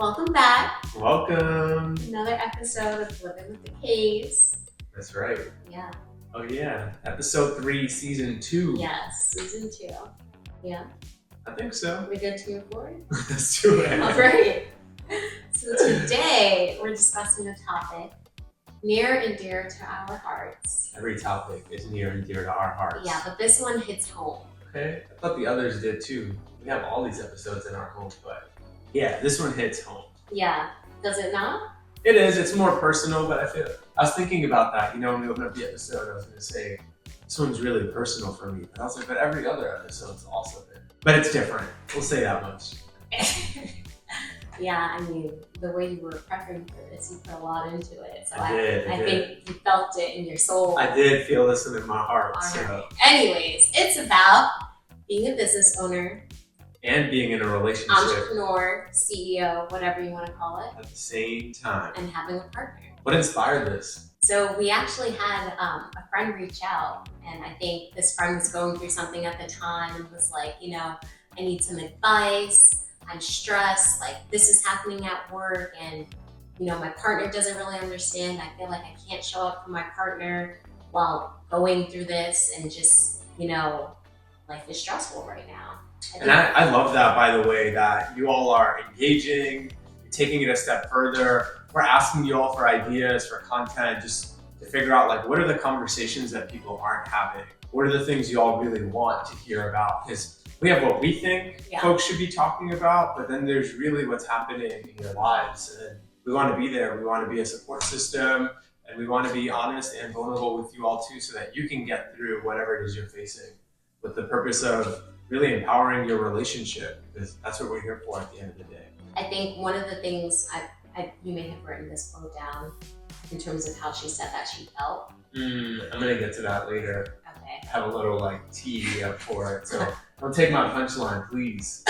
Welcome back. Welcome. Another episode of Living with the K's. That's right. Yeah. Oh yeah. Episode 3, season 2. Yes, season 2. Yeah. I think so. We good to record? Let's do it. All right. So today we're discussing a topic near and dear to our hearts. Every topic is near and dear to our hearts. Yeah, but this one hits home. Okay. I thought the others did too. We have all these episodes in our home, but yeah, this one hits home. Yeah. Does it not? It is. It's more personal, but I was thinking about that. When we opened up the episode, I was going to say this one's really personal for me. But I was like, but every other episode's also been. But it's different. We'll say that much. Yeah, I mean, the way you were prepping for this, you put a lot into it. So I did. think you felt it in your soul. I did feel this one in my heart. All So. right. Anyways, it's about being a business owner, And being in a relationship entrepreneur, CEO, whatever you want to call it, at the same time. and having a partner. What inspired this? So we actually had a friend reach out, and I think this friend was going through something at the time and was like, I need some advice. I'm stressed, like this is happening at work, and my partner doesn't really understand. I feel like I can't show up for my partner while going through this, and just, life is stressful right now. And I love that, by the way, that you all are engaging, you're taking it a step further. We're asking you all for ideas, for content, just to figure out like what are the conversations that people aren't having? What are the things you all really want to hear about? Because we have what we think folks should be talking about, but then there's really what's happening in your lives. And we want to be there. We want to be a support system, and we want to be honest and vulnerable with you all too, so that you can get through whatever it is you're facing, with the purpose of really empowering your relationship, because that's what we're here for at the end of the day. I think one of the things you may have written this quote down in terms of how she said that she felt. I'm gonna get to that later. Okay. Have a little tee up for it. So don't take my punchline, please.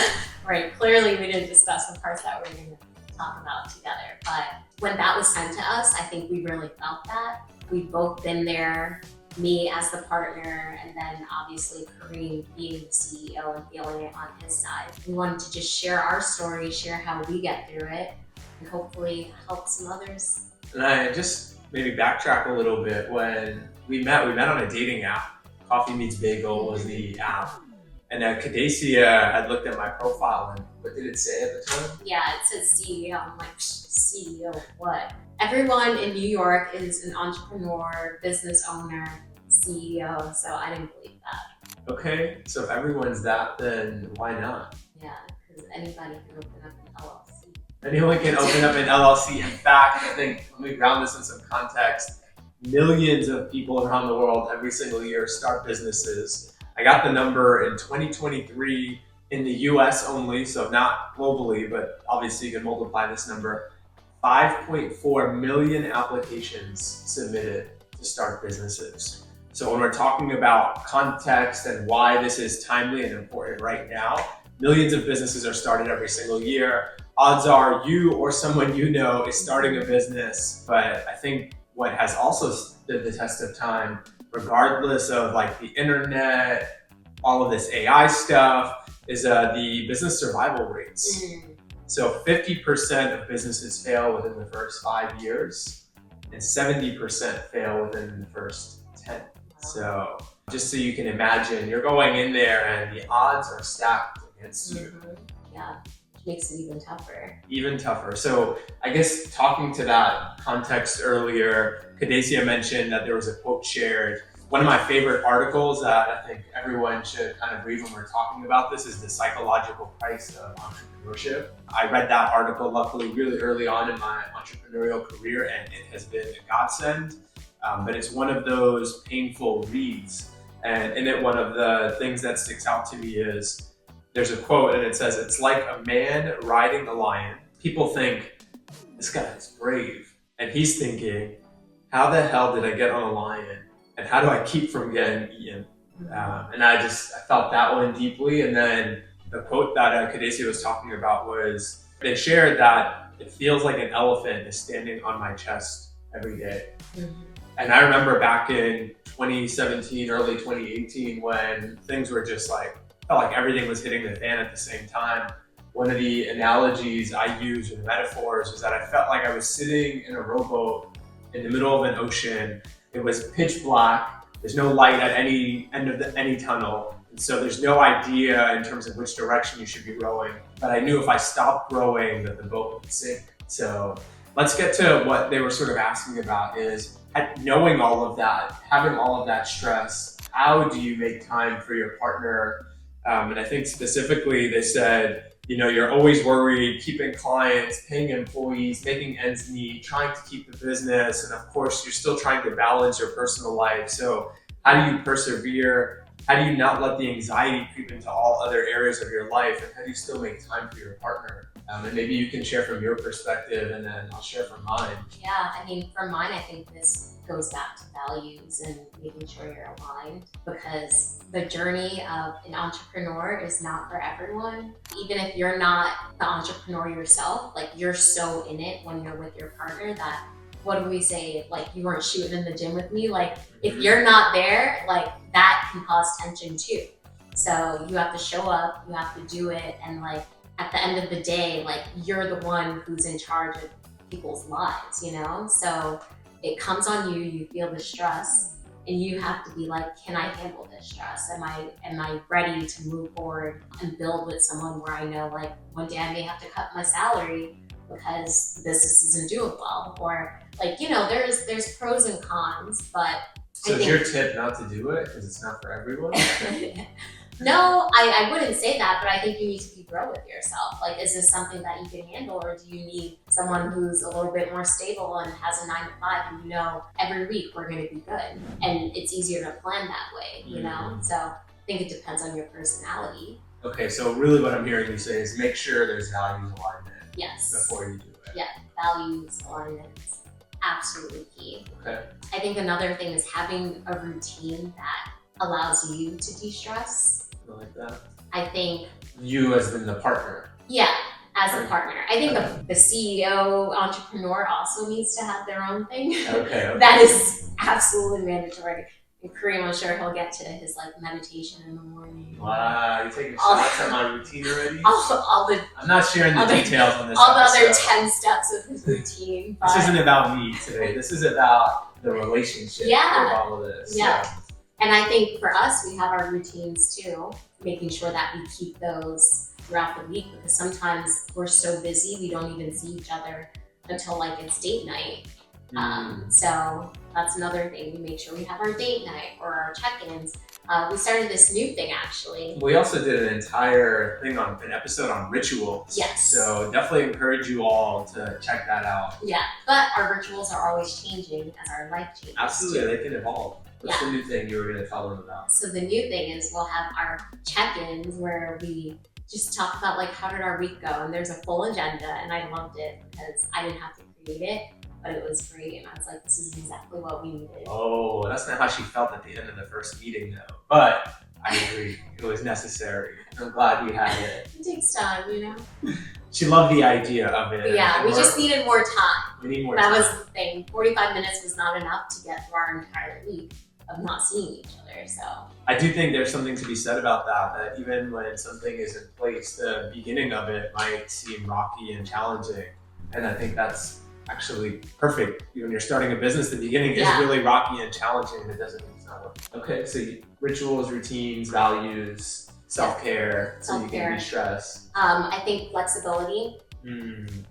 Right. Clearly, we didn't discuss the parts that we're going to talk about together. But when that was sent to us, I think we really felt that. We've both been there. Me as the partner, and then obviously Kareem being the CEO and feeling it on his side. We wanted to just share our story, share how we get through it, and hopefully help some others. And I just maybe backtrack a little bit. When we met on a dating app. Coffee Meets Bagel was the app. And Cadecia had looked at my profile, and what did it say at the time? Yeah, it says CEO. I'm like, CEO of what? Everyone in New York is an entrepreneur, business owner, CEO, so I didn't believe that. Okay, so if everyone's that, then why not? Yeah, because anybody can open up an LLC. Anyone can open up an LLC. In fact, I think, let me ground this in some context, millions of people around the world every single year start businesses. I got the number in 2023 in the US only, so not globally, but obviously you can multiply this number. 5.4 million applications submitted to start businesses. So when we're talking about context and why this is timely and important right now, millions of businesses are started every single year. Odds are you or someone you know is starting a business. But I think what has also stood the test of time, regardless of the internet, all of this AI stuff, is the business survival rates. So 50% of businesses fail within the first 5 years, and 70% fail within the first 10. Wow. So just so you can imagine, you're going in there and the odds are stacked against you. Yeah, which makes it even tougher. Even tougher. So I guess talking to that context earlier, Cadecia mentioned that there was a quote shared. One of my favorite articles that I think everyone should kind of read when we're talking about this is The Psychological Price of Entrepreneurship. I read that article, luckily, really early on in my entrepreneurial career, and it has been a godsend. But it's one of those painful reads. And in it, one of the things that sticks out to me is there's a quote, and it says, "It's like a man riding a lion. People think, this guy is brave." And he's thinking, how the hell did I get on a lion? And how do I keep from getting eaten? And I felt that one deeply. And then the quote that Cadecia was talking about was, they shared that it feels like an elephant is standing on my chest every day. And I remember back in 2017, early 2018, when things were just felt like everything was hitting the fan at the same time. one of the analogies I use, or the metaphors, is that I felt like I was sitting in a rowboat in the middle of an ocean. It was pitch black. There's no light at any end of any tunnel. And so there's no idea in terms of which direction you should be rowing. But I knew if I stopped rowing that the boat would sink. So let's get to what they were sort of asking about is knowing all of that, having all of that stress, how do you make time for your partner? And I think specifically they said, you're always worried, keeping clients, paying employees, making ends meet, trying to keep the business. And of course, you're still trying to balance your personal life. So how do you persevere? How do you not let the anxiety creep into all other areas of your life? And how do you still make time for your partner? And maybe you can share from your perspective and then I'll share from mine. Yeah, I mean, for mine, I think this goes back to values and making sure you're aligned, because the journey of an entrepreneur is not for everyone. Even if you're not the entrepreneur yourself, like you're so in it when you're with your partner that, what do we say? Like you weren't shooting in the gym with me. Like if you're not there, like that can cause tension too. So you have to show up, you have to do it. And like at the end of the day, like you're the one who's in charge of people's lives, So it comes on you, you feel the stress, and you have to be like, can I handle this stress? Am I ready to move forward and build with someone where I know like one day I may have to cut my salary because the business isn't doing well, or like, there's pros and cons, but so is your tip not to do it because it's not for everyone? No, I wouldn't say that, but I think you need to be real with yourself. Like, is this something that you can handle, or do you need someone who's a little bit more stable and has a 9 to 5 and every week we're going to be good? And it's easier to plan that way, So I think it depends on your personality. Okay, so really what I'm hearing you say is make sure there's values alignment. Yes. Before you do it. Yeah, values alignment is absolutely key. Okay. I think another thing is having a routine that allows you to de-stress. I like that. I think you as in the partner. Yeah, as a partner. I think the CEO, entrepreneur also needs to have their own thing. Okay. That is absolutely mandatory. And Kareem, I'm sure he'll get to his meditation in the morning. Wow, you're taking shots at my routine already? I'm not sharing the details on this all the other episode. 10 steps of his routine. This isn't about me today. This is about the relationship with all of this. Yeah. So. And I think for us, we have our routines too, making sure that we keep those throughout the week, because sometimes we're so busy, we don't even see each other until it's date night. So that's another thing. We make sure we have our date night or our check-ins. We started this new thing actually. We also did an entire thing an episode on rituals. Yes. So definitely encourage you all to check that out. Yeah, but our rituals are always changing as our life changes. Absolutely, they can evolve. What's the new thing you were going to tell them about? So the new thing is we'll have our check-ins where we just talk about how did our week go, and there's a full agenda, and I loved it because I didn't have to create it, but it was great, and I was like, this is exactly what we needed. Oh, that's not how she felt at the end of the first meeting though, but I agree, it was necessary. I'm glad we had it. It takes time, She loved the idea of it. Yeah, we just needed more time. We need more time. That was the thing. 45 minutes was not enough to get through our entire week of not seeing each other, so. I do think there's something to be said about that even when something is in place, the beginning of it might seem rocky and challenging. And I think that's actually perfect. When you're starting a business, the beginning is really rocky and challenging, and it doesn't mean it's not working. Okay, so rituals, routines, values, self-care, so you can de-stress. I think flexibility.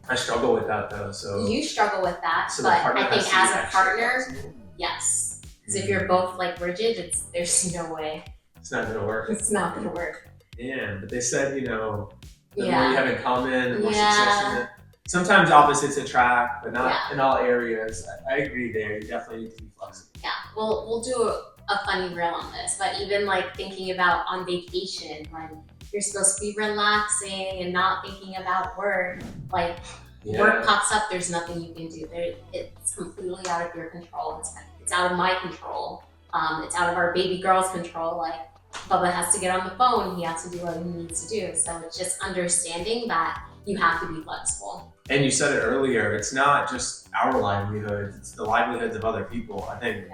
I struggle with that though, so. You struggle with that, so but I think as a partner, flexible? yes. Because if you're both rigid, there's no way. It's not gonna work. It's not gonna work. Yeah, but they said, the more you have in common, the more success in it. Sometimes opposites attract, but not in all areas. I agree there. You definitely need to be flexible. Yeah, we'll do a funny reel on this, but even thinking about on vacation when you're supposed to be relaxing and not thinking about work, work pops up, there's nothing you can do. It's completely out of your control. It's out of my control. It's out of our baby girl's control. Bubba has to get on the phone. He has to do what he needs to do. So it's just understanding that you have to be flexible. And you said it earlier, it's not just our livelihood, it's the livelihoods of other people. I think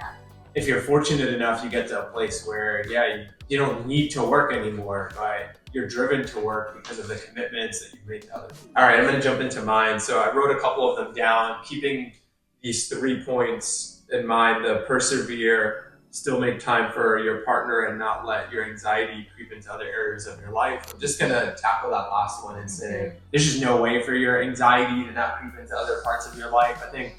if you're fortunate enough, you get to a place where, you don't need to work anymore, but you're driven to work because of the commitments that you've made to others. All right, I'm going to jump into mine. So I wrote a couple of them down, keeping these 3 points in mind: the persevere, still make time for your partner, and not let your anxiety creep into other areas of your life. I'm just going to tackle that last one and say there's just no way for your anxiety to not creep into other parts of your life. I think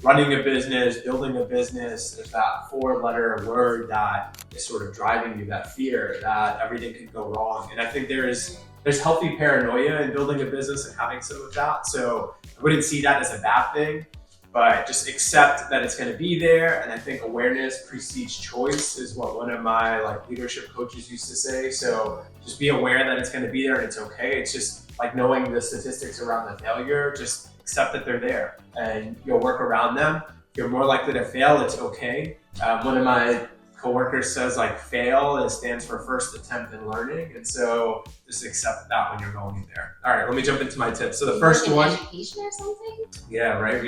running a business, building a business, there's that 4-letter word that is sort of driving you, that fear that everything could go wrong. And I think there's healthy paranoia in building a business and having some of that. So I wouldn't see that as a bad thing, but just accept that it's going to be there. And I think awareness precedes choice is what one of my leadership coaches used to say. So just be aware that it's going to be there and it's okay. It's just like knowing the statistics around the failure, just accept that they're there and you'll work around them. If you're more likely to fail, it's okay. One of my coworkers says fail stands for first attempt in learning. And so just accept that when you're going in there. All right, let me jump into my tips. So the first one. Education or something? Yeah, right.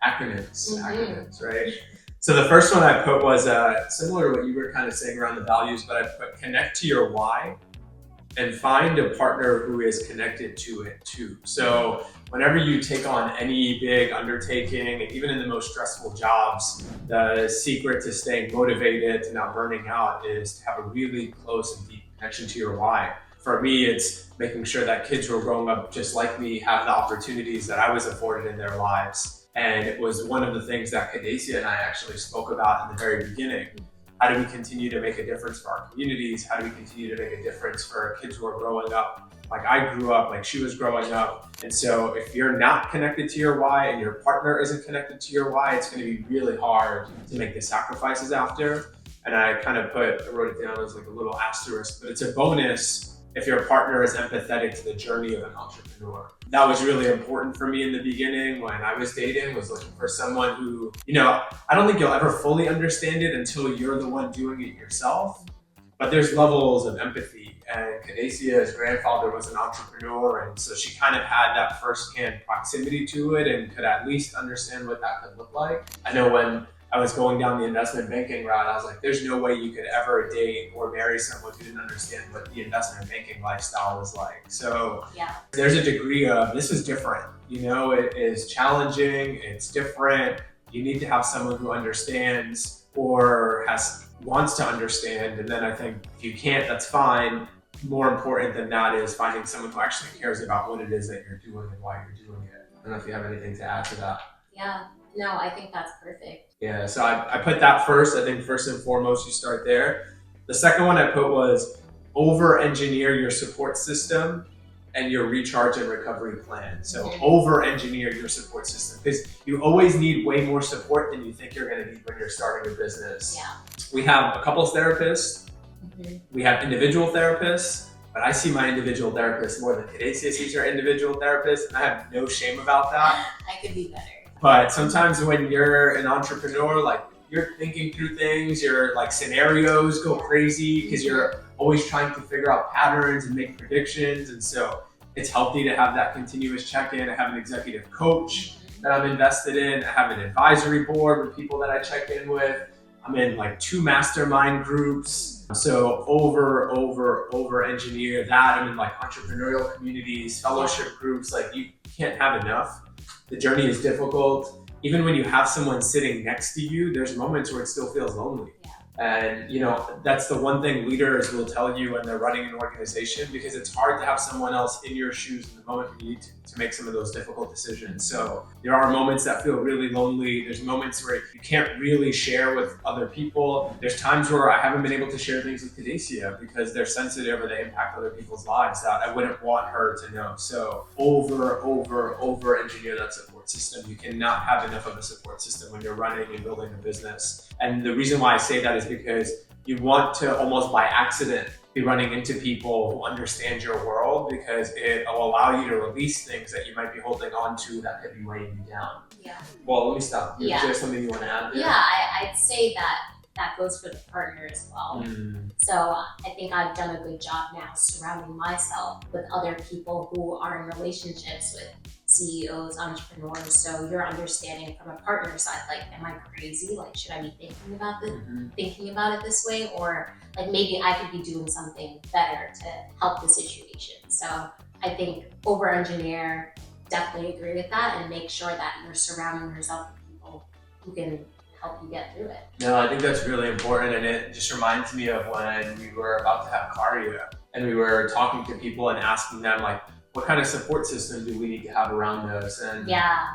Acronyms, right? So the first one I put was similar to what you were kind of saying around the values, but I put connect to your why and find a partner who is connected to it too. So whenever you take on any big undertaking, and even in the most stressful jobs, the secret to staying motivated, to not burning out, is to have a really close and deep connection to your why. For me, it's making sure that kids who are growing up just like me have the opportunities that I was afforded in their lives. And it was one of the things that Kadesia and I actually spoke about in the very beginning. How do we continue to make a difference for our communities? How do we continue to make a difference for kids who are growing up like I grew up, like she was growing up? And so if you're not connected to your why and your partner isn't connected to your why, it's going to be really hard to make the sacrifices after. And I wrote it down as a little asterisk, but it's a bonus if your partner is empathetic to the journey of an entrepreneur. That was really important for me in the beginning when I was dating, was looking for someone who, I don't think you'll ever fully understand it until you're the one doing it yourself, but there's levels of empathy. And Kadesia's grandfather was an entrepreneur, and so she kind of had that firsthand proximity to it and could at least understand what that could look like. I know when I was going down the investment banking route, I was like, there's no way you could ever date or marry someone who didn't understand what the investment banking lifestyle is like. So there's a degree of, this is different. It is challenging, it's different. You need to have someone who understands or wants to understand. And then I think if you can't, that's fine. More important than that is finding someone who actually cares about what it is that you're doing and why you're doing it. I don't know if you have anything to add to that. Yeah, no, I think that's perfect. Yeah, so I put that first. I think first and foremost, you start there. The second one I put was over-engineer your support system and your recharge and recovery plan. So over-engineer your support system, because you always need way more support than you think you're going to need when you're starting a business. Yeah. We have a couples therapist. We have individual therapists, but I see my individual therapist more than Kadesia sees her individual therapist, and I have no shame about that. I could be better. But sometimes when you're an entrepreneur, you're thinking through things, your scenarios go crazy because you're always trying to figure out patterns and make predictions. And so it's healthy to have that continuous check-in. I have an executive coach that I'm invested in. I have an advisory board with people that I check in with. I'm in 2 mastermind groups. So over engineer that. I'm in entrepreneurial communities, fellowship groups. You can't have enough. The journey is difficult. Even when you have someone sitting next to you, there's moments where it still feels lonely. And that's the one thing leaders will tell you when they're running an organization, because it's hard to have someone else in your shoes in the moment when you need to make some of those difficult decisions. So there are moments that feel really lonely. There's moments where you can't really share with other people. There's times where I haven't been able to share things with Kadesia because they're sensitive or they impact other people's lives that I wouldn't want her to know. So over engineer that support system. You cannot have enough of a support system when you're running and building a business. And the reason why I say that is because you want to almost by accident be running into people who understand your world, because it will allow you to release things that you might be holding on to that could be weighing you down. Yeah. Well, let me stop. Is there something you want to add there? Yeah, I'd say that goes for the partner as well. So I think I've done a good job now surrounding myself with other people who are in relationships with CEOs, entrepreneurs. So you're understanding from a partner side, like, am I crazy? Like, should I be thinking about it this way? Or like maybe I could be doing something better to help the situation. So I think over-engineer, definitely agree with that, and make sure that you're surrounding yourself with people who can help you get through it. No, I think that's really important, and it just reminds me of when we were about to have Cardio, and we were talking to people and asking them, like, what kind of support system do we need to have around us? And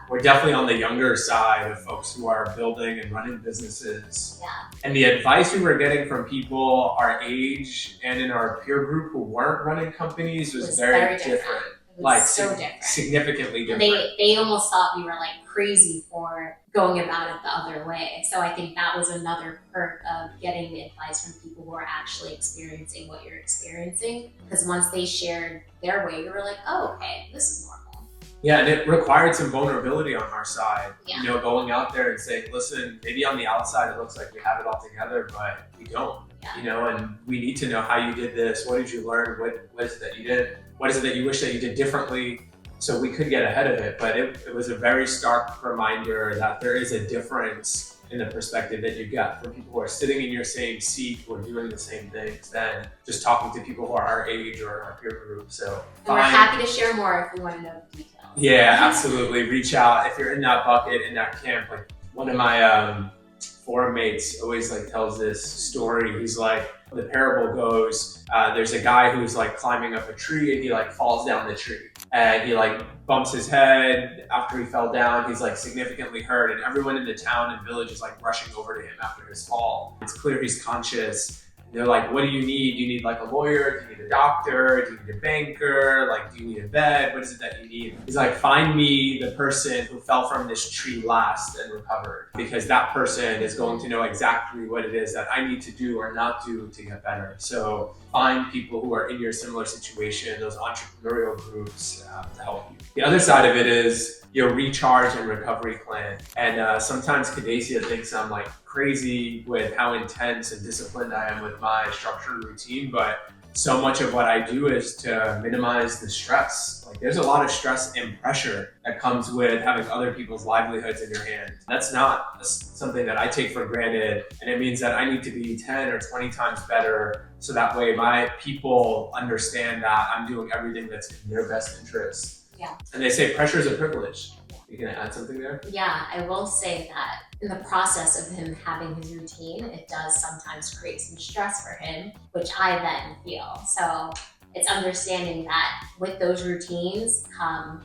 we're definitely on the younger side of folks who are building and running businesses. Yeah. And the advice we were getting from people our age and in our peer group who weren't running companies was very different. Like so different. Significantly different. They almost thought we were like crazy for going about it the other way. So I think that was another perk of getting the advice from people who are actually experiencing what you're experiencing. Because once they shared their way, you were like, oh, okay, this is normal. Yeah, and it required some vulnerability on our side. Yeah. You know, going out there and saying, listen, maybe on the outside it looks like we have it all together, but we don't. Yeah. You know, and we need to know how you did this. What did you learn? What is it that you did? What is it that you wish that you did differently, so we could get ahead of it? But it was a very stark reminder that there is a difference in the perspective that you get from people who are sitting in your same seat, who are doing the same things, than just talking to people who are our age or our peer group. So and we're happy to share more if you want to know the details. Yeah, absolutely. Reach out if you're in that bucket, in that camp. Like one of my forum mates always like tells this story. He's like, the parable goes, there's a guy who's like climbing up a tree and he like falls down the tree and he like bumps his head. After he fell down, he's like significantly hurt, and everyone in the town and village is like rushing over to him after his fall. It's clear he's conscious. They're like, what do you need? Do you need like a lawyer? Do you need a doctor? Do you need a banker? Like, do you need a bed? What is it that you need? He's like, find me the person who fell from this tree last and recovered, because that person is going to know exactly what it is that I need to do or not do to get better. So find people who are in your similar situation, those entrepreneurial groups to help you. The other side of it is your recharge and recovery plan. And sometimes Kadesia thinks I'm like crazy with how intense and disciplined I am with my structured routine, but so much of what I do is to minimize the stress. Like there's a lot of stress and pressure that comes with having other people's livelihoods in your hand. That's not something that I take for granted, and it means that I need to be 10 or 20 times better, so that way my people understand that I'm doing everything that's in their best interest. Yeah. And they say pressure is a privilege. You gonna add something there? Yeah, I will say that in the process of him having his routine, it does sometimes create some stress for him, which I then feel. So it's understanding that with those routines come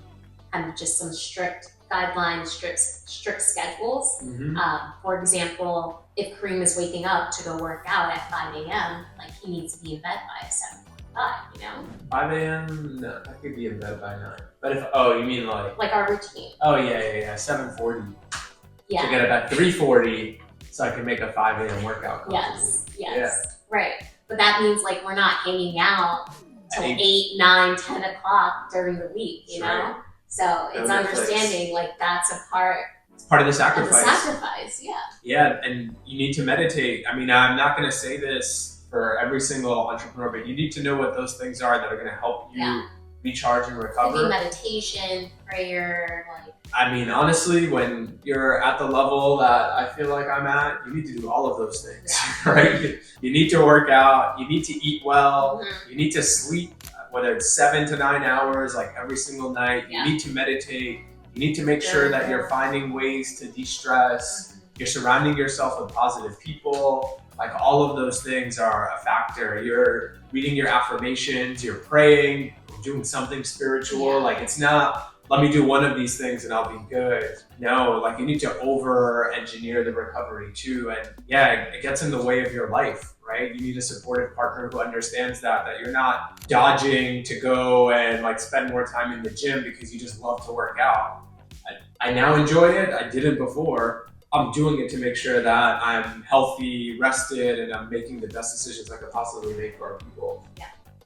kind of just some strict guidelines, strict schedules. Mm-hmm. For example, if Kareem is waking up to go work out at 5 a.m., like he needs to be in bed by 7:45, you know? 5 a.m.? No, I could be in bed by 9. But if, oh, you mean like our routine. Oh, yeah, 7:40. Yeah. To get up at 3:40 so I can make a 5 a.m. workout. Yes, right. But that means like we're not hanging out till 8, 9, 10 o'clock during the week, you know? Right. So it's understanding like that's a part. It's part of the sacrifice. Yeah. Yeah, and you need to meditate. I mean, I'm not going to say this for every single entrepreneur, but you need to know what those things are that are going to help you recharge and recover. Maybe meditation, prayer, like. I mean, honestly, when you're at the level that I feel like I'm at, you need to do all of those things, right? You need to work out, you need to eat well, you need to sleep, whether it's 7 to 9 hours, like every single night. You need to meditate. You need to make sure that you're finding ways to de-stress. You're surrounding yourself with positive people. Like all of those things are a factor. You're reading your affirmations, you're praying, doing something spiritual. Like it's not, let me do one of these things and I'll be good. No, like you need to over-engineer the recovery too. And it gets in the way of your life, right? You need a supportive partner who understands that you're not dodging to go and like spend more time in the gym because you just love to work out. I now enjoy it. I didn't before. I'm doing it to make sure that I'm healthy, rested, and I'm making the best decisions I could possibly make for our people.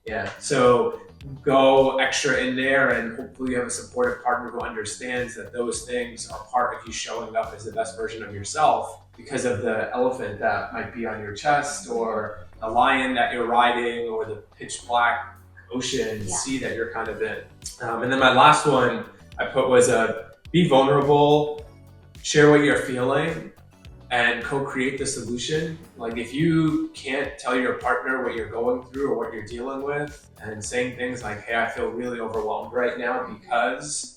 Yeah. So go extra in there, and hopefully you have a supportive partner who understands that those things are part of you showing up as the best version of yourself because of the elephant that might be on your chest, or the lion that you're riding, or the pitch black ocean sea that you're kind of in. And then my last one I put was be vulnerable, share what you're feeling, and co-create the solution. Like if you can't tell your partner what you're going through or what you're dealing with, and saying things like, hey, I feel really overwhelmed right now because,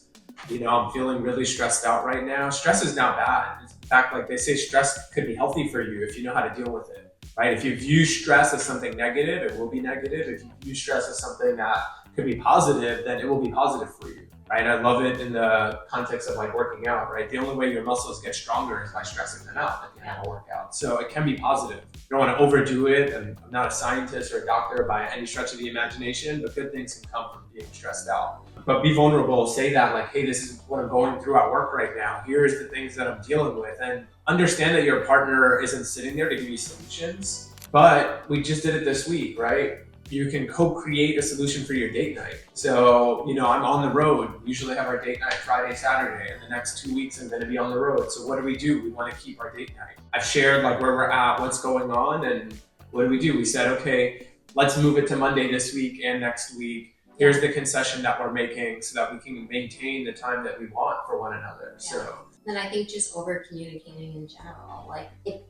I'm feeling really stressed out right now. Stress is not bad. In fact, like they say, stress could be healthy for you if you know how to deal with it, right? If you view stress as something negative, it will be negative. If you view stress as something that could be positive, then it will be positive for you. Right? I love it in the context of like working out, right? The only way your muscles get stronger is by stressing them out at the end of a workout. So it can be positive. You don't want to overdo it. And I'm not a scientist or a doctor by any stretch of the imagination, but good things can come from being stressed out. But be vulnerable, say that like, hey, this is what I'm going through at work right now. Here's the things that I'm dealing with. And understand that your partner isn't sitting there to give you solutions, but we just did it this week, right? You can co-create a solution for your date night. So, I'm on the road. We usually have our date night Friday, Saturday, and the next 2 weeks I'm going to be on the road. So what do? We want to keep our date night. I've shared like where we're at, what's going on, and what do? We said, okay, let's move it to Monday this week and next week. Here's the concession that we're making so that we can maintain the time that we want for one another. Yeah. So. And I think just over communicating in general, like if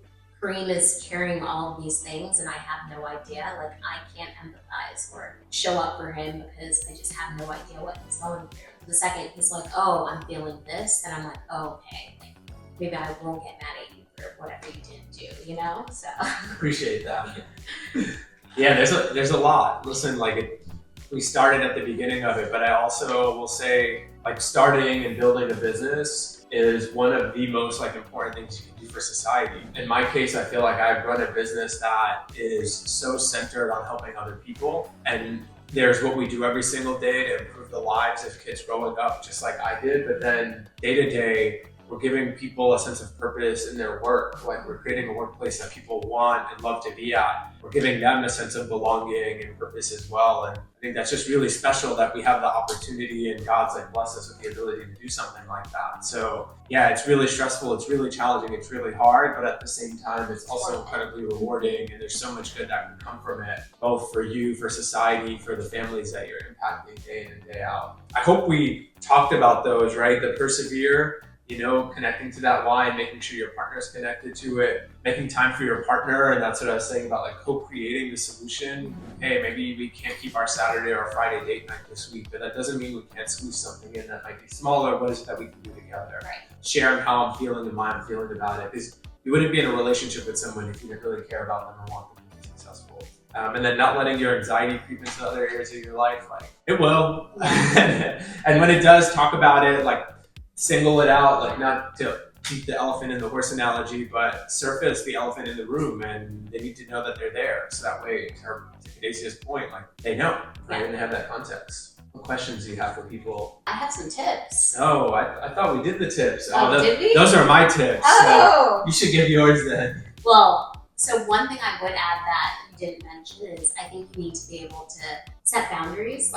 Kareem is carrying all of these things and I have no idea, like I can't empathize or show up for him because I just have no idea what he's going through. The second he's like, oh, I'm feeling this, then I'm like, oh, okay, like maybe I won't get mad at you for whatever you didn't do, So appreciate that. Yeah, there's a lot. Listen, we started at the beginning of it, but I also will say like starting and building a business is one of the most important things you can do for society. In my case, I feel like I've run a business that is so centered on helping other people. And there's what we do every single day to improve the lives of kids growing up, just like I did. But then day to day, we're giving people a sense of purpose in their work. Like we're creating a workplace that people want and love to be at. We're giving them a sense of belonging and purpose as well. And I think that's just really special that we have the opportunity and God's blessed us with the ability to do something like that. So yeah, it's really stressful. It's really challenging. It's really hard, but at the same time, it's also incredibly rewarding. And there's so much good that can come from it, both for you, for society, for the families that you're impacting day in and day out. I hope we talked about those, right? The persevere, connecting to that why, making sure your partner's connected to it, making time for your partner. And that's what I was saying about co-creating the solution. Hey, maybe we can't keep our Saturday or Friday date night this week, but that doesn't mean we can't squeeze something in that might be smaller. What is it that we can do together? Right. Sharing how I'm feeling and why I'm feeling about it. Because you wouldn't be in a relationship with someone if you didn't really care about them and want them to be successful. And then not letting your anxiety creep into other areas of your life. It will. And when it does, talk about it, single it out, not to keep the elephant in the horse analogy, but surface the elephant in the room, and they need to know that they're there. So that way, to Cadesia's point, they know, right? And they have that context. What questions do you have for people? I have some tips. Oh, I thought we did the tips. Did we? Those are my tips. Oh! So you should give yours then. Well, so one thing I would add that you didn't mention is I think you need to be able to set boundaries,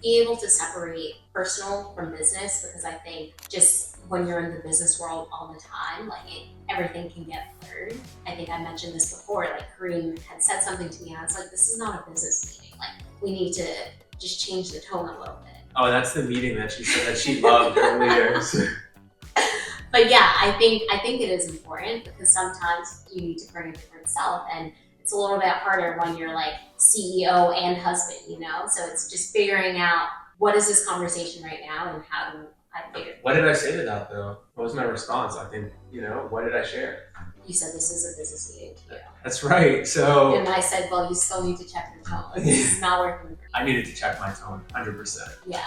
be able to separate personal from business, because I think just when you're in the business world all the time, everything can get blurred. I think I mentioned this before, Kareem had said something to me and I was like, this is not a business meeting. We need to just change the tone a little bit. Oh, that's the meeting that she said that she loved earlier. But yeah, I think it is important because sometimes you need to bring a different self, and it's a little bit harder when you're CEO and husband, So it's just figuring out what is this conversation right now and how do I figure. What did I say to that though? What was my response? I think, what did I share? You said this is a business meeting to you. That's right. So. And I said, well, you still need to check your tone. This is not working. I needed to check my tone, 100%. Yeah.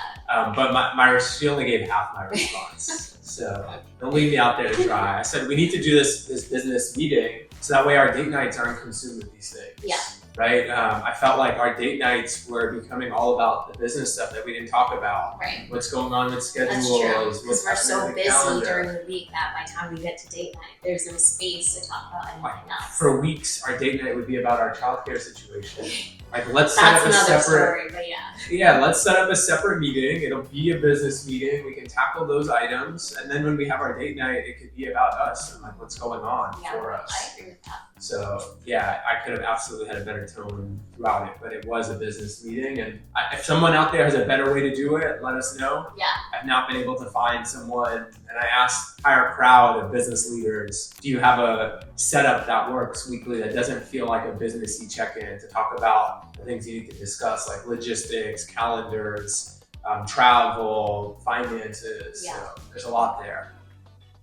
But she only gave half my response. So don't leave me out there to dry. I said, we need to do this business meeting so that way our date nights aren't consumed with these things. Yeah. Right? I felt like our date nights were becoming all about the business stuff that we didn't talk about. Right. What's going on with schedules. That's true. Because we're so busy calendar. during the week that by the time we get to date night, there's no space to talk about anything else. For weeks, our date night would be about our childcare situation. Let's set up a separate. Story, but yeah. Yeah, let's set up a separate meeting. It'll be a business meeting. We can tackle those items. And then when we have our date night, it could be about us and like what's going on for us. I agree with that. So yeah, I could have absolutely had a better tone throughout it, but it was a business meeting. And if someone out there has a better way to do it, let us know. Yeah. I've not been able to find someone, and I asked our crowd of business leaders, do you have a setup that works weekly that doesn't feel like a businessy check-in to talk about the things you need to discuss, like logistics, calendars, travel, finances. Yeah. So there's a lot there.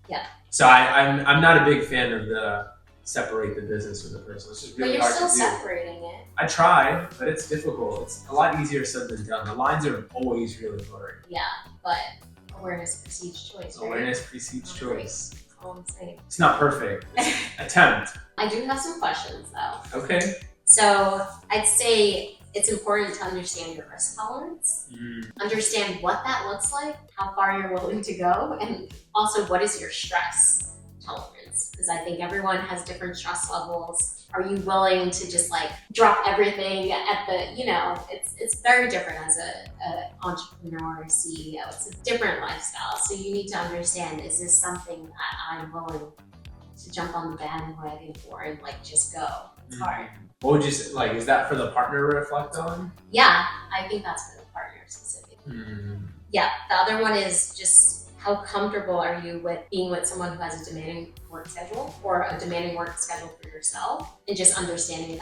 Yeah. So I'm not a big fan of the separate the business from the personal. It's just really hard to do. But you're still separating it. I try, but it's difficult. It's a lot easier said than done. The lines are always really blurry. Yeah, but awareness precedes choice, right? Awareness precedes choice. That's all I'm saying. It's not perfect. It's attempt. I do have some questions though. Okay. So I'd say it's important to understand your risk tolerance, understand what that looks like, how far you're willing to go, and also what is your stress tolerance? Because I think everyone has different stress levels. Are you willing to just like drop everything at the, it's very different as a entrepreneur, CEO. It's a different lifestyle. So you need to understand, is this something that I'm willing to jump on the bandwagon for and like just go? It's hard. What would you say, like, is that for the partner to reflect on? Yeah, I think that's for the partner specifically. Yeah, the other one is just how comfortable are you with being with someone who has a demanding work schedule or a demanding work schedule for yourself, and just understanding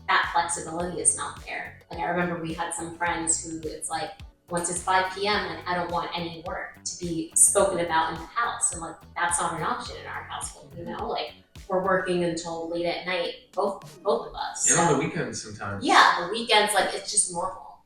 that flexibility is not there. Like I remember we had some friends who it's like, once it's 5 p.m., like I don't want any work to be spoken about in the house. And like, that's not an option in our household, like we're working until late at night, both of us. And on the weekends sometimes. Yeah, the weekends, like it's just normal,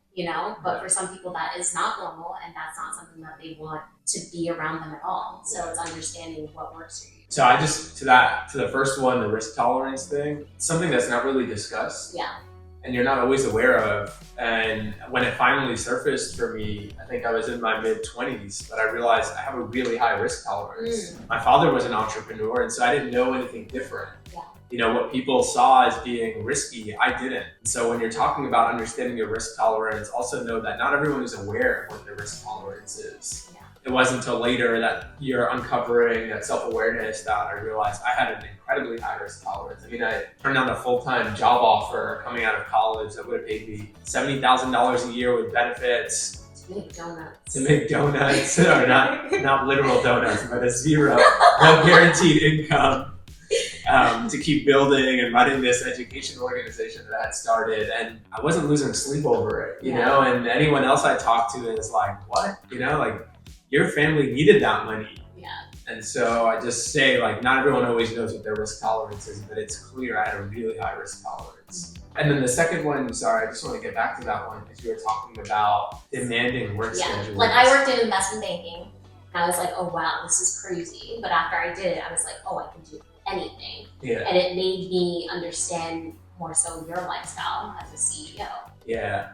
but for some people that is not normal, and that's not something that they want to be around them at all. So it's understanding what works for you. So I just, to the first one, the risk tolerance thing, it's something that's not really discussed. Yeah. And you're not always aware of. And when it finally surfaced for me, I think I was in my mid-20s, but I realized I have a really high risk tolerance. My father was an entrepreneur, and so I didn't know anything different. Yeah. What people saw as being risky, I didn't. So when you're talking about understanding your risk tolerance, also know that not everyone is aware of what their risk tolerance is. Yeah. It wasn't until later that you're uncovering that self-awareness that I realized I had an incredibly high risk tolerance. I mean, I turned down a full-time job offer coming out of college that would have paid me $70,000 a year with benefits. To make donuts, or not literal donuts, but a zero, no guaranteed income. To keep building and running this education organization that I had started, and I wasn't losing sleep over it, and anyone else I talked to is like, what? Like your family needed that money. Yeah. And so I just say, like, not everyone always knows what their risk tolerance is, but it's clear I had a really high risk tolerance. And then the second one, sorry, I just want to get back to that one, because you were talking about demanding work schedules. Like I worked in investment banking, and I was like, oh wow, this is crazy. But after I did it, I was like, oh, I can do anything. Yeah. And it made me understand more so your lifestyle as a CEO. Yeah.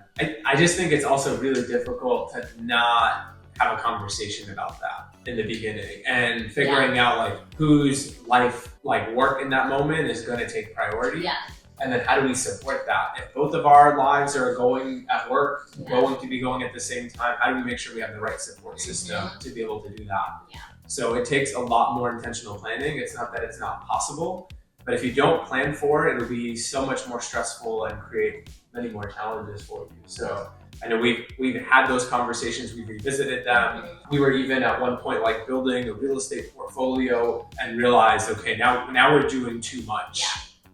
I just think it's also really difficult to not have a conversation about that in the beginning, and figuring out like whose life, like work in that moment is going to take priority. Yeah. And then how do we support that? If both of our lives are going at work, going to be going at the same time, how do we make sure we have the right support system to be able to do that? Yeah. So it takes a lot more intentional planning. It's not that it's not possible, but if you don't plan for it, it'll be so much more stressful and create many more challenges for you. So I know we've had those conversations, we've revisited them. We were even at one point like building a real estate portfolio and realized, okay, now we're doing too much,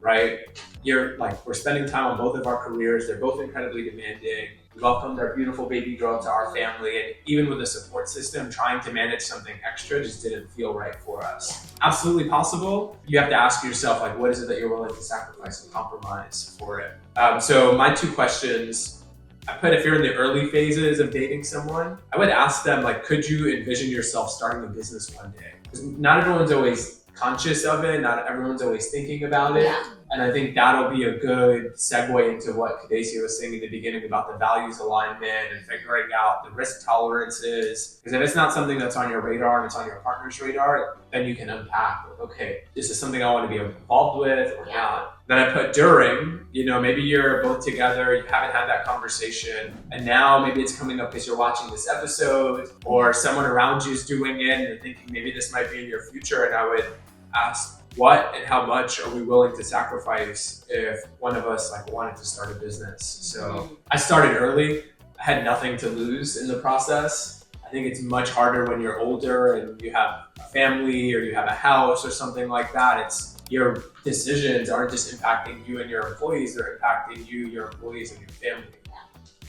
right? We're spending time on both of our careers. They're both incredibly demanding. We welcomed our beautiful baby girl to our family, and even with a support system, trying to manage something extra just didn't feel right for us. Absolutely possible. You have to ask yourself, like, what is it that you're willing to sacrifice and compromise for it? So my two questions, I put, if you're in the early phases of dating someone, I would ask them, like, could you envision yourself starting a business one day? Because not everyone's always conscious of it, not everyone's always thinking about it. And I think that'll be a good segue into what Kadesia was saying in the beginning about the values alignment and figuring out the risk tolerances. Because if it's not something that's on your radar and it's on your partner's radar, then you can unpack, like, okay, this is something I want to be involved with or not. Then I put during, maybe you're both together, you haven't had that conversation, and now maybe it's coming up because you're watching this episode or someone around you is doing it and you're thinking maybe this might be in your future. And I would ask, what and how much are we willing to sacrifice if one of us wanted to start a business? So I started early. I had nothing to lose in the process. I think it's much harder when you're older and you have a family or you have a house or something like that. It's your decisions aren't just impacting you and your employees, they're impacting you, your employees, and your family.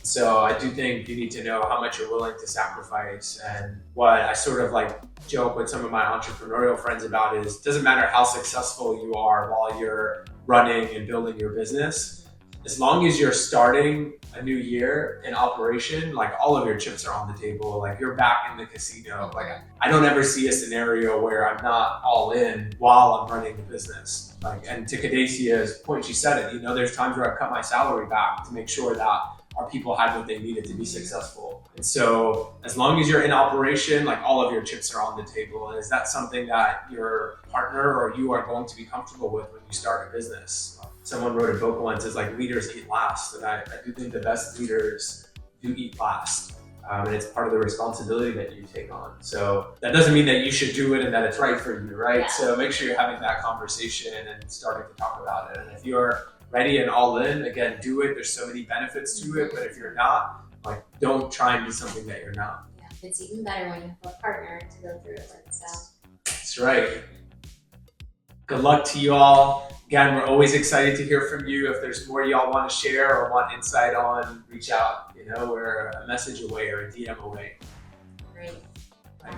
So I do think you need to know how much you're willing to sacrifice. And what I sort of joke with some of my entrepreneurial friends about is, it doesn't matter how successful you are while you're running and building your business, as long as you're starting a new year in operation, all of your chips are on the table, you're back in the casino. I don't ever see a scenario where I'm not all in while I'm running the business. And to Kadesia's point, she said it, there's times where I've cut my salary back to make sure that our people had what they needed to be successful. And so as long as you're in operation, all of your chips are on the table. And is that something that your partner or you are going to be comfortable with when you start a business? Someone wrote a book once, it's leaders eat last. And I do think the best leaders do eat last. And it's part of the responsibility that you take on. So that doesn't mean that you should do it and that it's right for you, right? Yeah. So make sure you're having that conversation and starting to talk about it. And if you're ready and all in, again, do it. There's so many benefits to it, but if you're not, don't try and do something that you're not. Yeah, it's even better when you have a partner to go through it with. So that's right. Good luck to you all. Again, we're always excited to hear from you. If there's more y'all want to share or want insight on, reach out. We're a message away or a DM away. great. Right.